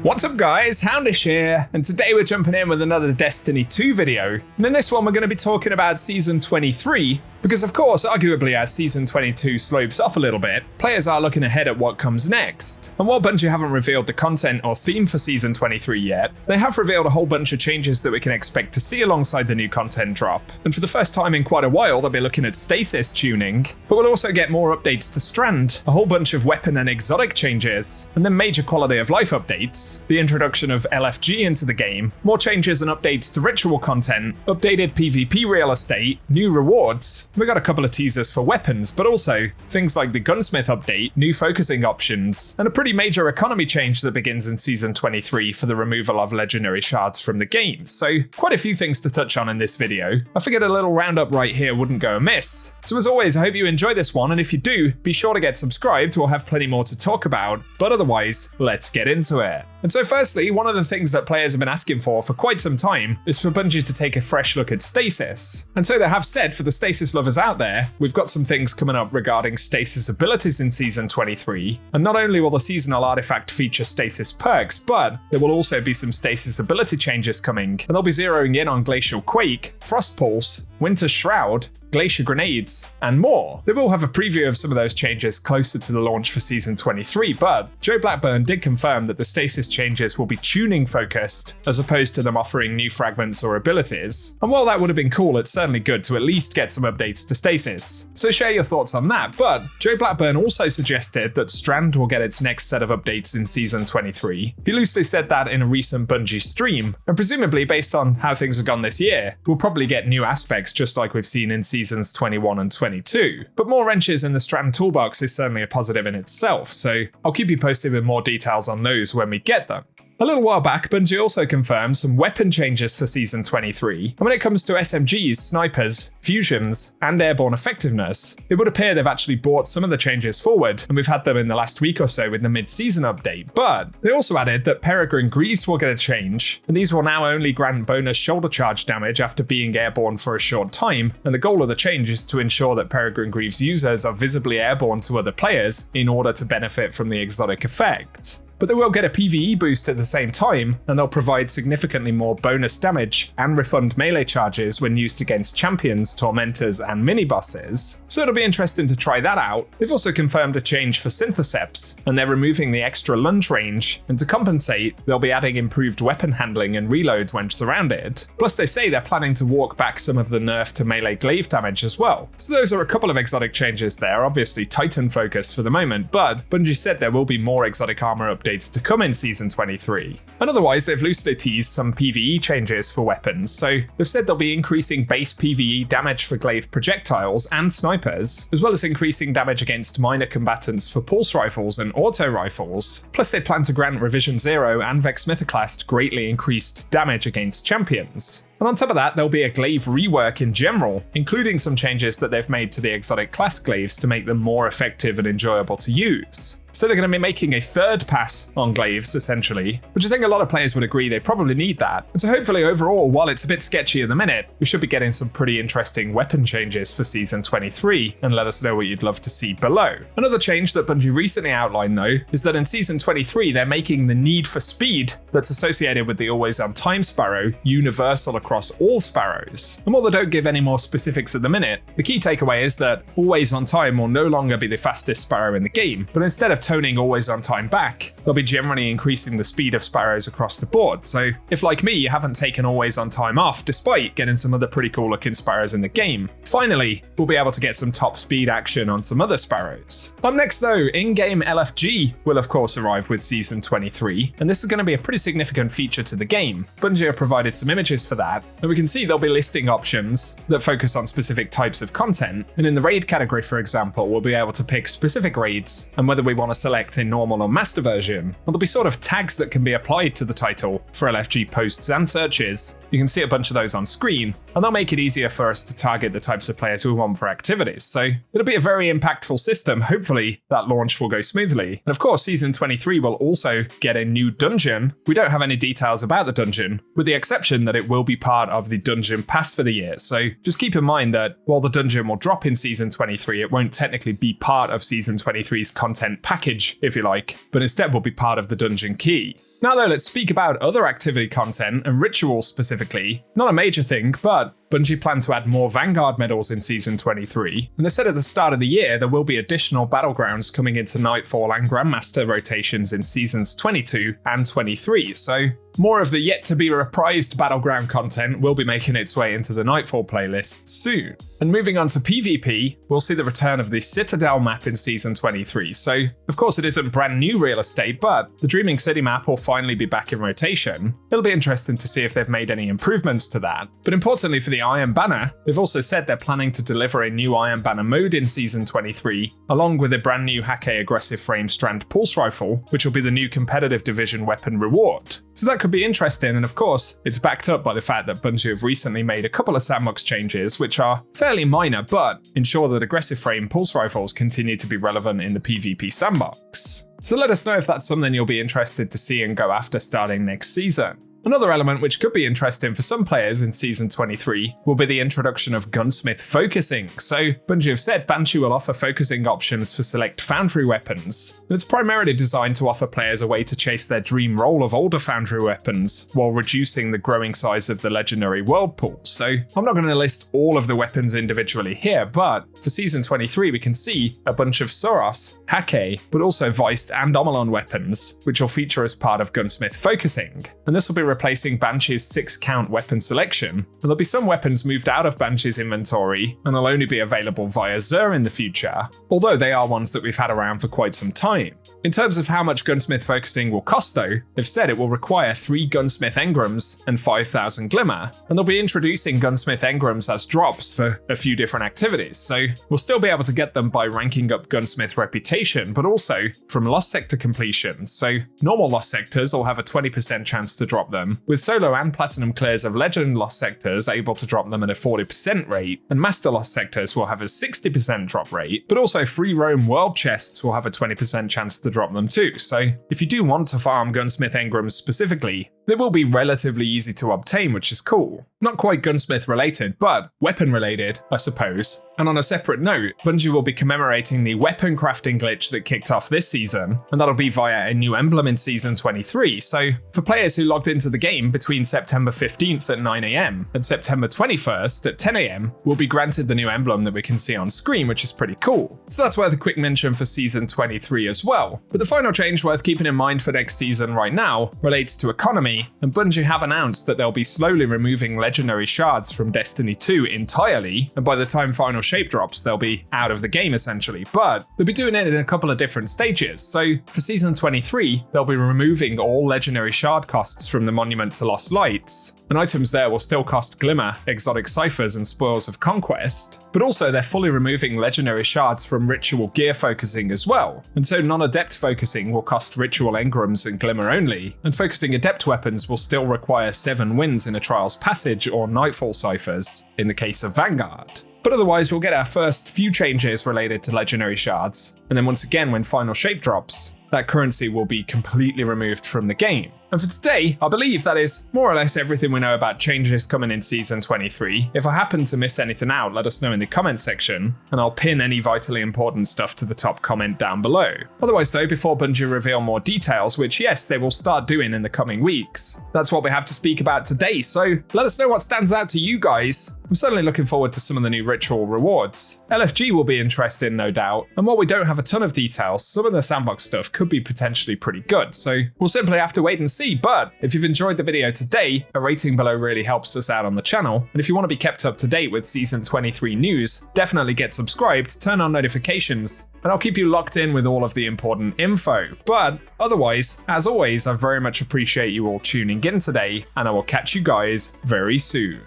What's up guys, Houndish here, and today we're jumping in with another Destiny 2 video. And in this one we're going to be talking about Season 23, because of course, arguably as Season 22 slopes off a little bit, players are looking ahead at what comes next. And while Bungie haven't revealed the content or theme for Season 23 yet, they have revealed a whole bunch of changes that we can expect to see alongside the new content drop. And for the first time in quite a while, they'll be looking at stasis tuning, but we'll also get more updates to Strand, a whole bunch of weapon and exotic changes, and then major quality of life updates, the introduction of LFG into the game, more changes and updates to ritual content, updated PvP real estate, new rewards. We got a couple of teasers for weapons, but also things like the gunsmith update, new focusing options, and a pretty major economy change that begins in Season 23 for the removal of legendary shards from the game. So quite a few things to touch on in this video. I figured a little roundup right here wouldn't go amiss. So as always, I hope you enjoy this one, and if you do, be sure to get subscribed, we'll have plenty more to talk about, but otherwise, let's get into it. And so firstly, one of the things that players have been asking for quite some time is for Bungie to take a fresh look at stasis. And so they have said, for the stasis lovers out there, we've got some things coming up regarding stasis abilities in Season 23, and not only will the seasonal artifact feature stasis perks, but there will also be some stasis ability changes coming, and they'll be zeroing in on Glacial Quake, Frost Pulse, Winter Shroud, Glacier Grenades, and more. They will have a preview of some of those changes closer to the launch for Season 23, but Joe Blackburn did confirm that the stasis changes will be tuning focused, as opposed to them offering new fragments or abilities. And while that would have been cool, it's certainly good to at least get some updates to stasis. So share your thoughts on that, but Joe Blackburn also suggested that Strand will get its next set of updates in Season 23. He loosely said that in a recent Bungie stream, and presumably based on how things have gone this year, we'll probably get new aspects just like we've seen in Seasons 21 and 22. But more wrenches in the Strand toolbox is certainly a positive in itself, so I'll keep you posted with more details on those when we get them. A little while back, Bungie also confirmed some weapon changes for Season 23, and when it comes to SMGs, snipers, fusions, and airborne effectiveness, it would appear they've actually brought some of the changes forward, and we've had them in the last week or so with the mid-season update. But they also added that Peregrine Greaves will get a change, and these will now only grant bonus shoulder charge damage after being airborne for a short time, and the goal of the change is to ensure that Peregrine Greaves users are visibly airborne to other players in order to benefit from the exotic effect. But they will get a PvE boost at the same time, and they'll provide significantly more bonus damage and refund melee charges when used against champions, tormentors, and mini-bosses. So it'll be interesting to try that out. They've also confirmed a change for Syntheseps, and they're removing the extra lunge range, and to compensate, they'll be adding improved weapon handling and reloads when surrounded. Plus they say they're planning to walk back some of the nerf to melee glaive damage as well. So those are a couple of exotic changes there, obviously Titan focus for the moment, but Bungie said there will be more exotic armor updates to come in Season 23. And otherwise, they've loosely teased some PvE changes for weapons, so they've said they'll be increasing base PvE damage for glaive projectiles and snipers, as well as increasing damage against minor combatants for pulse rifles and auto rifles. Plus they plan to grant Revision 0 and Vexmithoclast greatly increased damage against champions. And on top of that, there'll be a glaive rework in general, including some changes that they've made to the exotic class glaives to make them more effective and enjoyable to use. So they're going to be making a third pass on glaives, essentially, which I think a lot of players would agree they probably need that. And so hopefully overall, while it's a bit sketchy at the minute, we should be getting some pretty interesting weapon changes for Season 23, and let us know what you'd love to see below. Another change that Bungie recently outlined though, is that in Season 23, they're making the need for speed that's associated with the always on time sparrow universal across all sparrows. And while they don't give any more specifics at the minute, the key takeaway is that always on time will no longer be the fastest sparrow in the game, but instead of toning always on time back, they'll be generally increasing the speed of sparrows across the board. So if like me, you haven't taken always on time off despite getting some other pretty cool looking sparrows in the game, finally we'll be able to get some top speed action on some other sparrows. Up next though, in-game LFG will of course arrive with Season 23, and this is going to be a pretty significant feature to the game. Bungie have provided some images for that, and we can see they'll be listing options that focus on specific types of content, and in the raid category for example, we'll be able to pick specific raids and whether we want to select a normal or master version. And there'll be sort of tags that can be applied to the title for LFG posts and searches. You can see a bunch of those on screen, and they'll make it easier for us to target the types of players we want for activities. So it'll be a very impactful system. Hopefully that launch will go smoothly. And of course, Season 23 will also get a new dungeon. We don't have any details about the dungeon, with the exception that it will be part of the dungeon pass for the year. So just keep in mind that while the dungeon will drop in Season 23, it won't technically be part of Season 23's content package, if you like, but instead will be part of the dungeon key. Now though, let's speak about other activity content and rituals specifically. Not a major thing, but Bungie plan to add more Vanguard medals in Season 23, and they said at the start of the year there will be additional battlegrounds coming into Nightfall and Grandmaster rotations in Seasons 22 and 23, so more of the yet-to-be reprised Battleground content will be making its way into the Nightfall playlists soon. And moving on to PvP, we'll see the return of the Citadel map in Season 23, so of course it isn't brand new real estate, but the Dreaming City map will finally be back in rotation. It'll be interesting to see if they've made any improvements to that. But importantly for the Iron Banner, they've also said they're planning to deliver a new Iron Banner mode in Season 23, along with a brand new Hake Aggressive Frame Strand Pulse Rifle, which will be the new competitive division weapon reward. So that could be interesting, and of course, it's backed up by the fact that Bungie have recently made a couple of Sandbox changes, which are fairly minor, but ensure that aggressive frame pulse rifles continue to be relevant in the PvP sandbox. So let us know if that's something you'll be interested to see and go after starting next season. Another element which could be interesting for some players in Season 23 will be the introduction of gunsmith focusing. So Bungie have said Banshee will offer focusing options for select Foundry weapons, and it's primarily designed to offer players a way to chase their dream role of older Foundry weapons while reducing the growing size of the legendary world pool. So I'm not going to list all of the weapons individually here, but for Season 23 we can see a bunch of Soros, Hake, but also Viced and Omolon weapons, which will feature as part of gunsmith focusing. And this will be replacing Banshee's 6-count weapon selection, and there'll be some weapons moved out of Banshee's inventory and they'll only be available via Xur in the future, although they are ones that we've had around for quite some time. In terms of how much gunsmith focusing will cost though, they've said it will require 3 gunsmith engrams and 5,000 glimmer, and they'll be introducing gunsmith engrams as drops for a few different activities, so we'll still be able to get them by ranking up gunsmith reputation, but also from lost sector completions. So normal lost sectors will have a 20% chance to drop them, with solo and platinum clears of legend lost sectors able to drop them at a 40% rate, and master lost sectors will have a 60% drop rate, but also free roam world chests will have a 20% chance to drop them too. So if you do want to farm gunsmith engrams specifically, they will be relatively easy to obtain, which is cool. Not quite gunsmith related, but weapon related, I suppose. And on a separate note, Bungie will be commemorating the weapon crafting glitch that kicked off this season, and that'll be via a new emblem in Season 23. So for players who logged into the game between September 15th at 9 AM and September 21st at 10 AM, will be granted the new emblem that we can see on screen, which is pretty cool. So that's worth a quick mention for Season 23 as well. But the final change worth keeping in mind for next season right now relates to economy, and Bungie have announced that they'll be slowly removing legendary shards from Destiny 2 entirely, and by the time final shape drops they'll be out of the game essentially, but they'll be doing it in a couple of different stages. So for Season 23 they'll be removing all legendary shard costs from the Monument to Lost Lights, and items there will still cost Glimmer, Exotic Ciphers and Spoils of Conquest, but also they're fully removing legendary shards from Ritual Gear focusing as well, and so non-adept focusing will cost Ritual Engrams and Glimmer only, and focusing adept weapons will still require 7 wins in a Trials Passage or Nightfall Ciphers in the case of Vanguard. But otherwise we'll get our first few changes related to legendary shards, and then once again when final shape drops, that currency will be completely removed from the game. And for today, I believe that is more or less everything we know about changes coming in Season 23. If I happen to miss anything out, let us know in the comment section, and I'll pin any vitally important stuff to the top comment down below. Otherwise though, before Bungie reveal more details, which yes, they will start doing in the coming weeks, that's what we have to speak about today, so let us know what stands out to you guys. I'm certainly looking forward to some of the new ritual rewards. LFG will be interesting, no doubt, and while we don't have a ton of details, some of the Sandbox stuff could be potentially pretty good, so we'll simply have to wait and see. But if you've enjoyed the video today, a rating below really helps us out on the channel, and if you want to be kept up to date with Season 23 news, definitely get subscribed, turn on notifications, and I'll keep you locked in with all of the important info. But otherwise, as always, I very much appreciate you all tuning in today, and I will catch you guys very soon.